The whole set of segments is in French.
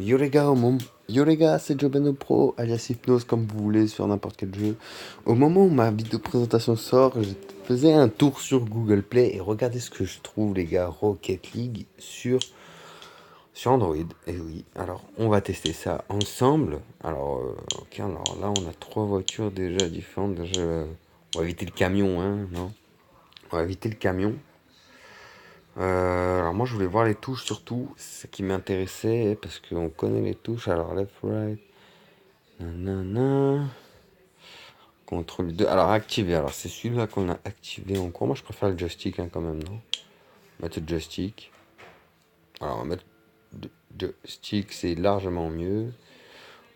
Yo les gars, Yo les gars, c'est Jobeno Pro, alias Hypnose, comme vous voulez, sur n'importe quel jeu. Au moment où ma vidéo présentation sort, je faisais un tour sur Google Play et regardez ce que je trouve, les gars, Rocket League sur Android. Et oui, alors on va tester ça ensemble. Alors, ok, alors là on a trois voitures déjà différentes. Déjà, on va éviter le camion, hein, non? On va éviter le camion. Alors moi je voulais voir les touches surtout, c'est ce qui m'intéressait parce qu'on connaît les touches. Alors left, right, nanana, contrôle 2. Alors activer, alors c'est celui-là qu'on a activé en cours. Moi je préfère le joystick hein, quand même, non? Mettre le joystick. Alors on va mettre le joystick, c'est largement mieux.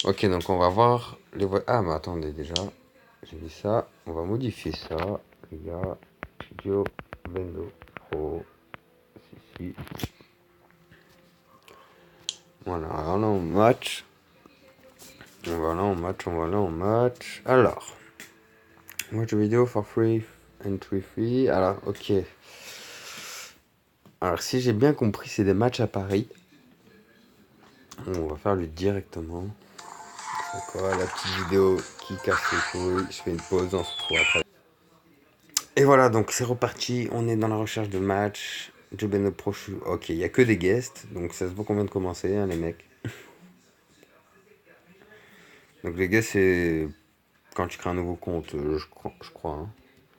Ok, donc on va voir les voies. Ah mais attendez déjà, j'ai mis ça, on va modifier ça, les gars. Studio Bendo Pro, si. Voilà, alors là on match. On va là en match, on va là en match. Alors, watch vidéo for free, entry free. Alors, ok. Alors, si j'ai bien compris, c'est des matchs à Paris. On va faire lui directement. C'est quoi la petite vidéo qui casse les couilles? Je fais une pause, on se retrouve après. Et voilà, donc c'est reparti. On est dans la recherche de match. Jobeno Pro. Ok, il n'y a que des guests. Donc ça se voit qu'on vient de commencer, hein, les mecs. Donc les guests, c'est quand tu crées un nouveau compte, je crois. Hein.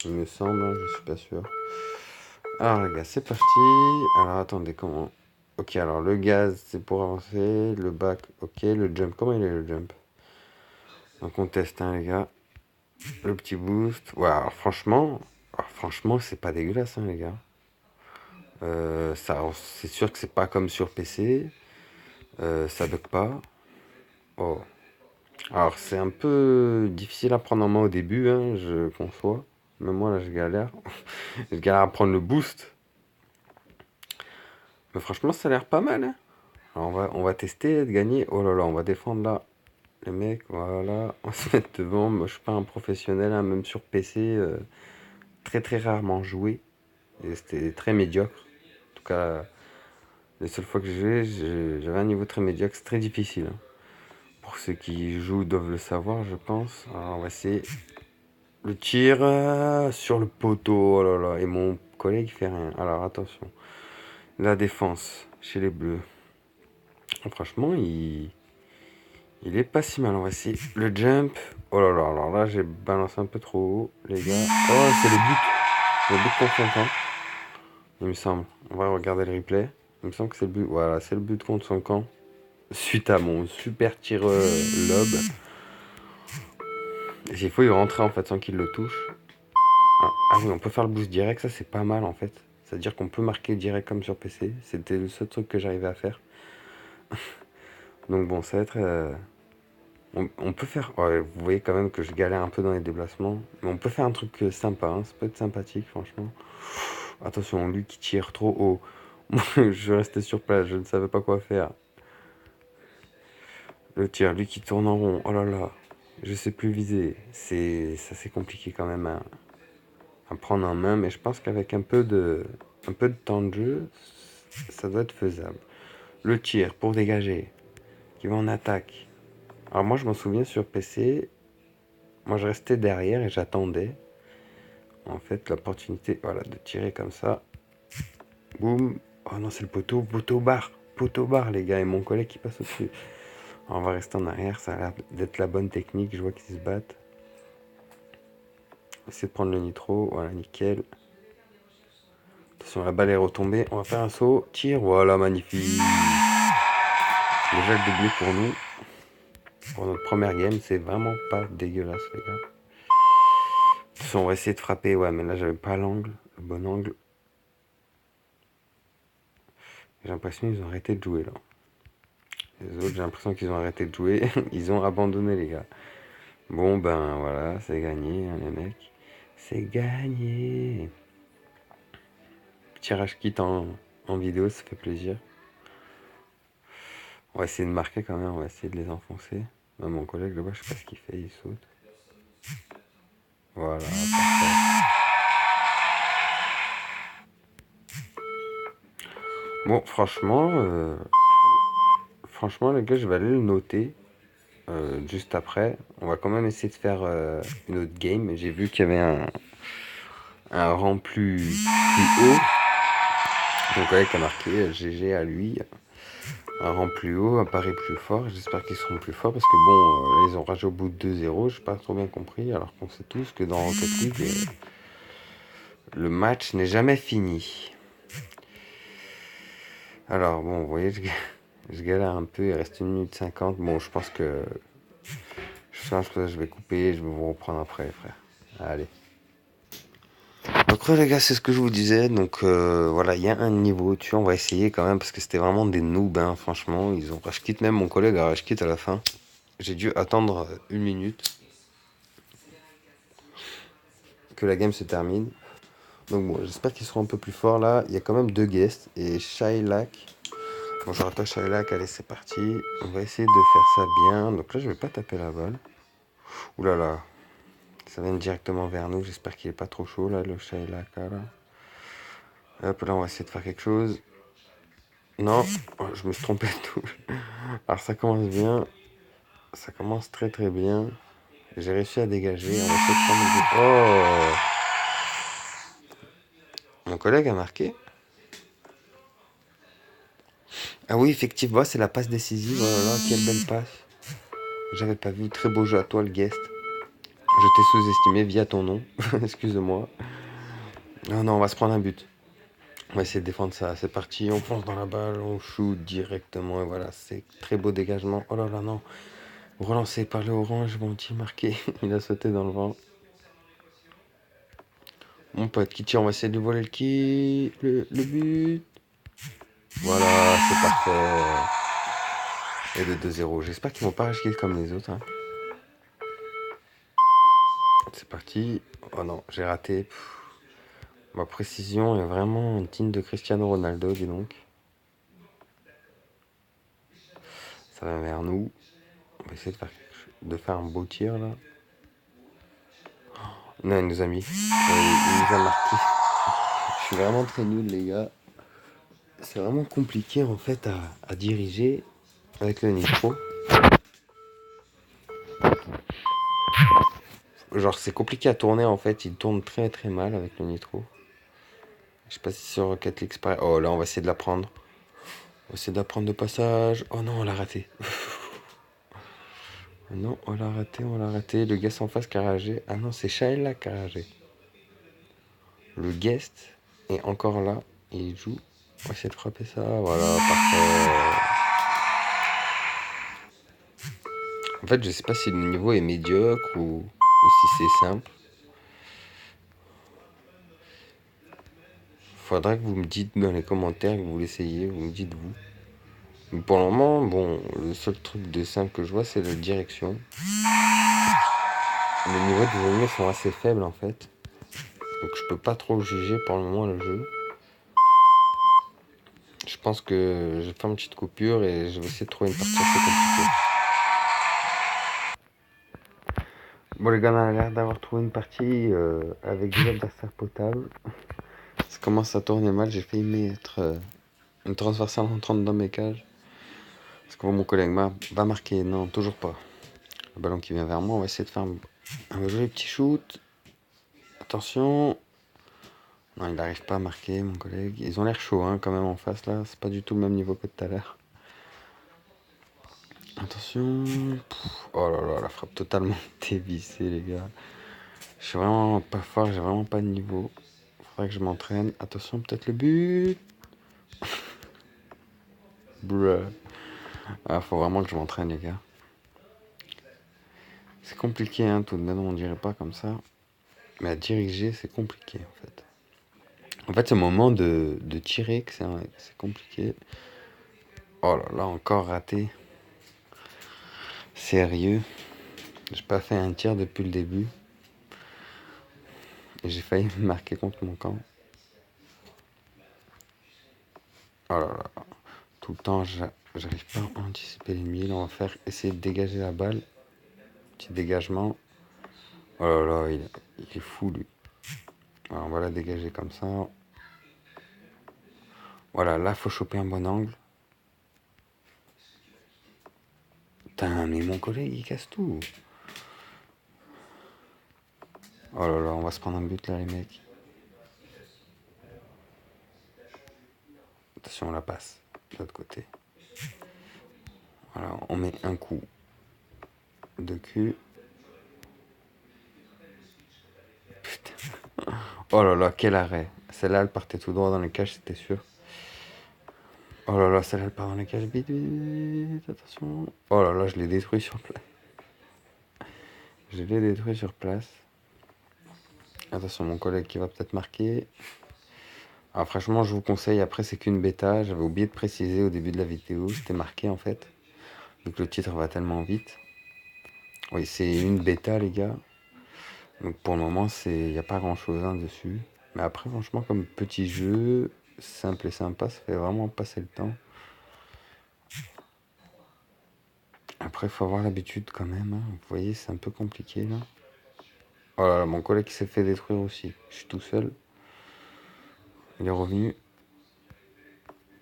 Il me semble, hein, je suis pas sûr. Alors les gars, c'est parti. Alors attendez, comment? Ok, alors le gaz, c'est pour avancer. Le bac, ok. Le jump, comment il est le jump? Donc on teste, hein, les gars. Le petit boost. Ouais, franchement, c'est pas dégueulasse, hein, les gars. Ça, c'est sûr que c'est pas comme sur PC. Ça bug pas. Oh. Alors c'est un peu difficile à prendre en main au début, hein, je conçois. Même moi là, je galère. Je galère à prendre le boost. Mais franchement, ça a l'air pas mal, hein. Alors on va tester de gagner. Oh là là, on va défendre là. Les mecs, voilà. On va se mettre devant. Moi, je suis pas un professionnel, hein, même sur PC. Très très rarement joué. Et c'était très médiocre. En tout cas, les seules fois que j'ai joué, j'avais un niveau très médiocre. C'est très difficile. Hein. Pour ceux qui jouent doivent le savoir, je pense. Alors on va essayer le tir sur le poteau. Oh là là. Et mon collègue fait rien. Alors attention. La défense chez les bleus. Franchement, il est pas si mal, on va essayer. Le jump. Oh là là, alors là, j'ai balancé un peu trop haut, les gars. Oh, c'est le but. Le but contre son camp, il me semble. On va regarder le replay. Il me semble que c'est le but. Voilà, c'est le but contre son camp. Suite à mon super tir lob. J'ai failli rentrer en fait sans qu'il le touche. Ah oui, on peut faire le boost direct, ça c'est pas mal en fait. C'est-à-dire qu'on peut marquer direct comme sur PC. C'était le seul truc que j'arrivais à faire. Donc bon, ça va être on peut faire. Ouais, vous voyez quand même que je galère un peu dans les déplacements. Mais on peut faire un truc sympa. Hein. Ça peut être sympathique, franchement. Attention, lui qui tire trop haut. Moi, je restais sur place. Je ne savais pas quoi faire. Le tir, lui qui tourne en rond. Oh là là. Je sais plus viser. C'est compliqué quand même à prendre en main. Mais je pense qu'avec un peu de temps de jeu, ça doit être faisable. Le tir pour dégager. Qui va en attaque. Alors moi, je m'en souviens sur PC. Moi, je restais derrière et j'attendais. En fait, l'opportunité, voilà, de tirer comme ça. Boum. Oh non, c'est le poteau. Poteau barre, les gars. Et mon collègue qui passe au-dessus. On va rester en arrière. Ça a l'air d'être la bonne technique. Je vois qu'ils se battent. Essayer de prendre le nitro. Voilà, nickel. Attention, la balle est retombée. On va faire un saut. Tire. Voilà, magnifique. Déjà le doublé pour nous. Pour notre première game, c'est vraiment pas dégueulasse, les gars. Attention, on va essayer de frapper. Ouais, mais là, j'avais pas l'angle. Le bon angle. J'ai l'impression qu'ils ont arrêté de jouer, là. Les autres, j'ai l'impression qu'ils ont arrêté de jouer. Ils ont abandonné, les gars. Bon, ben voilà, c'est gagné, hein, les mecs. C'est gagné. Tirage kit en vidéo, ça fait plaisir. On va essayer de marquer quand même, on va essayer de les enfoncer. Même mon collègue là-bas, je sais pas ce qu'il fait, il saute. Voilà, parfait. Bon, franchement, franchement, les gars, je vais aller le noter juste après. On va quand même essayer de faire une autre game. J'ai vu qu'il y avait un rang plus haut. Mon collègue a marqué GG à lui. Un rang plus haut, un pari plus fort. J'espère qu'ils seront plus forts parce que bon, là, ils ont ragé au bout de 2-0. J'ai pas trop bien compris. Alors qu'on sait tous que dans Rocket League, le match n'est jamais fini. Alors bon, vous voyez, je galère un peu. Il reste 1 minute 50. Bon, je pense que je vais couper. Je vais vous reprendre après, frère. Allez. Donc ouais, les gars, c'est ce que je vous disais. Donc voilà, il y a un niveau au-dessus. On va essayer quand même parce que c'était vraiment des noobs, hein, franchement. Ils ont rush quit, même mon collègue a rush quit à la fin. J'ai dû attendre 1 minute que la game se termine. Donc bon, j'espère qu'ils seront un peu plus forts là. Il y a quand même 2 guests et Shylock. Bon, je rappelle Shylock, allez, c'est parti. On va essayer de faire ça bien. Donc là, je vais pas taper la balle. Ouh là là, ça vient directement vers nous. J'espère qu'il est pas trop chaud là, le Shylock là. Hop, là, on va essayer de faire quelque chose. Non, oh, je me suis trompé de touche. Alors ça commence bien. Ça commence très très bien. J'ai réussi à dégager. On va essayer de prendre le... Oh, mon collègue a marqué. Ah oui, effectivement, c'est la passe décisive. Oh là là, quelle belle passe. J'avais pas vu. Très beau jeu à toi, le guest. Je t'ai sous-estimé via ton nom. Excuse-moi. Non, non, on va se prendre un but. On va essayer de défendre ça. C'est parti. On fonce dans la balle. On shoot directement. Et voilà, c'est très beau dégagement. Oh là là, non. Relancé par le orange. Bon tir marqué. Il a sauté dans le vent. Mon pote qui tire. On va essayer de lui voler le but. Voilà, c'est parfait. Et le 2-0. J'espère qu'ils vont pas racheter comme les autres, hein. C'est parti. Oh non, j'ai raté. Ma précision est vraiment digne de Cristiano Ronaldo, dis donc. Ça va vers nous. On va essayer de faire un beau tir là. Non, il nous a mis. Il nous a marqué. Je suis vraiment très nul, les gars. C'est vraiment compliqué en fait à diriger avec le nitro. Genre, c'est compliqué à tourner en fait. Il tourne très très mal avec le nitro. Je sais pas si sur Rocket League c'est pareil. Oh là, on va essayer de la prendre. On va essayer de la prendre de passage. Oh non, on l'a raté. Non, on l'a raté, on l'a raté. Le guest en face qui a ragé. Ah non, c'est Shaila qui a ragé. Le guest est encore là. Et il joue. On va essayer de frapper ça. Voilà, parfait. En fait, je sais pas si le niveau est médiocre ou si c'est simple. Faudra que vous me dites dans les commentaires que vous l'essayez. Vous me dites vous. Mais pour le moment, bon, le seul truc de simple que je vois, c'est la direction. Les niveaux des ennemis sont assez faibles en fait. Donc je peux pas trop juger pour le moment le jeu. Je pense que je vais faire une petite coupure et je vais essayer de trouver une partie assez compliquée. Bon les gars, on a l'air d'avoir trouvé une partie avec des adversaires potables. Ça commence à tourner mal, j'ai failli mettre une transversale entrante dans mes cages. Parce que mon collègue va marquer, non, toujours pas. Le ballon qui vient vers moi, on va essayer de faire un joli petit shoot. Attention. Non, il n'arrive pas à marquer, mon collègue. Ils ont l'air chauds hein, quand même en face là. C'est pas du tout le même niveau que tout à l'heure. Attention. Oh là là, la frappe totalement dévissée, les gars. Je suis vraiment pas fort, j'ai vraiment pas de niveau. Faudrait que je m'entraîne. Attention, peut-être le but. Bruh. Ah, faut vraiment que je m'entraîne, les gars. C'est compliqué, hein, tout de même, on dirait pas comme ça. Mais à diriger, c'est compliqué, en fait. En fait, c'est au moment de tirer que c'est compliqué. Oh là là, encore raté. Sérieux. J'ai pas fait un tir depuis le début. Et j'ai failli me marquer contre mon camp. Oh là là. Tout le temps, j'arrive pas à anticiper l'ennemi. Là, on va essayer de dégager la balle. Petit dégagement. Oh là là, il est fou, lui. Alors, on va la dégager comme ça. Voilà, là, faut choper un bon angle. Putain, mais mon collègue, il casse tout. Oh là là, on va se prendre un but là, les mecs. Attention, on la passe de l'autre côté. Voilà, on met un coup de cul. Putain. Oh là là, quel arrêt. Celle-là, elle partait tout droit dans les cages, c'était sûr. Oh là là, celle-là, elle part dans les cages. Vite, vite, vite, attention. Oh là là, je l'ai détruit sur place. Je l'ai détruit sur place. Attention, mon collègue qui va peut-être marquer. Alors franchement, je vous conseille, après c'est qu'une bêta. J'avais oublié de préciser au début de la vidéo. C'était marqué en fait. Donc le titre va tellement vite. Oui, c'est une bêta, les gars. Donc pour le moment, il n'y a pas grand-chose hein, dessus. Mais après, franchement, comme petit jeu, simple et sympa, ça fait vraiment passer le temps. Après, il faut avoir l'habitude quand même. Hein. Vous voyez, c'est un peu compliqué là. Oh là là, mon collègue s'est fait détruire aussi. Je suis tout seul. Il est revenu.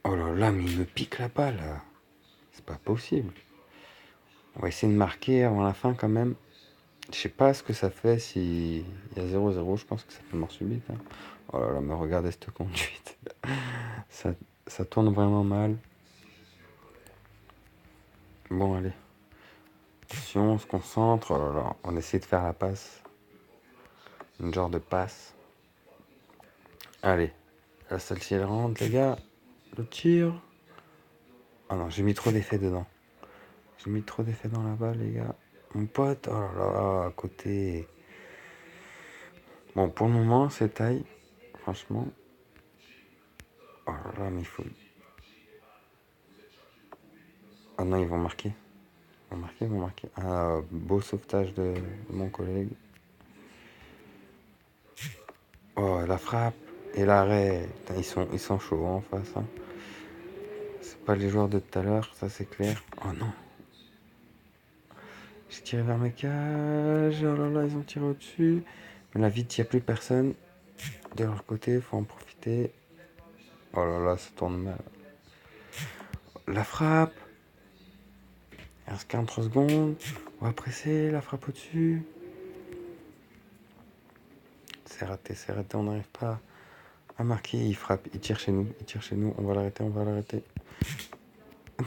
Oh là là, mais il me pique la balle là. C'est pas possible. On va essayer de marquer avant la fin quand même. Je sais pas ce que ça fait si il y a 0-0. Je pense que ça fait mort subite. Hein. Oh là là, mais regardez cette conduite. Ça, ça tourne vraiment mal. Bon, allez. Attention, on se concentre. Oh là là, on essaie de faire la passe. Une genre de passe. Allez. Là, celle-ci, elle rentre, les gars. Le tir. Oh non, j'ai mis trop d'effets dedans. J'ai mis trop d'effets dans la balle, les gars. Mon pote, oh là là, à côté. Bon, pour le moment, c'est taille. Franchement. Oh là là, mais il faut. Ah non, ils vont marquer. Ils vont marquer, ils vont marquer. Ah, beau sauvetage de mon collègue. Oh, la frappe et l'arrêt. Putain, ils sont chauds en face. Hein. C'est pas les joueurs de tout à l'heure, ça c'est clair. Oh non. J'ai tiré vers mes cages. Oh là là, ils ont tiré au-dessus. Mais là, vite, il n'y a plus personne. De leur côté, faut en profiter. Oh là là, ça tourne mal. La frappe. Il reste 43 secondes. On va presser, la frappe au-dessus. C'est raté, on n'arrive pas à marquer. Il frappe, il tire chez nous, il tire chez nous. On va l'arrêter, on va l'arrêter. Non.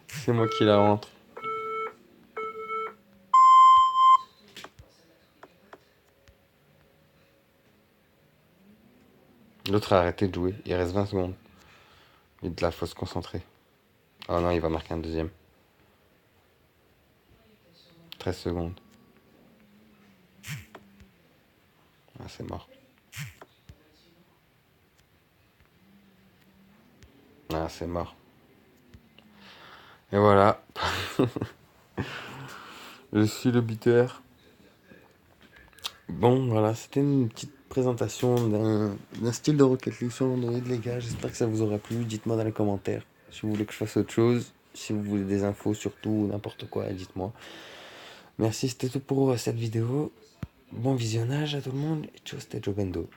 C'est moi qui la rentre. L'autre a arrêté de jouer. Il reste 20 secondes. Il là, faut se concentrer. Oh non, il va marquer un deuxième. 13 secondes. Ah, c'est mort. Ah, c'est mort. Et voilà. Je suis le buteur. Bon, voilà, c'était une petite présentation d'un style de Rocket League sur Android, les gars. J'espère que ça vous aura plu. Dites-moi dans les commentaires si vous voulez que je fasse autre chose. Si vous voulez des infos sur tout, n'importe quoi, dites-moi. Merci, c'était tout pour cette vidéo. Bon visionnage à tout le monde et ciao, c'était Joe Bendo.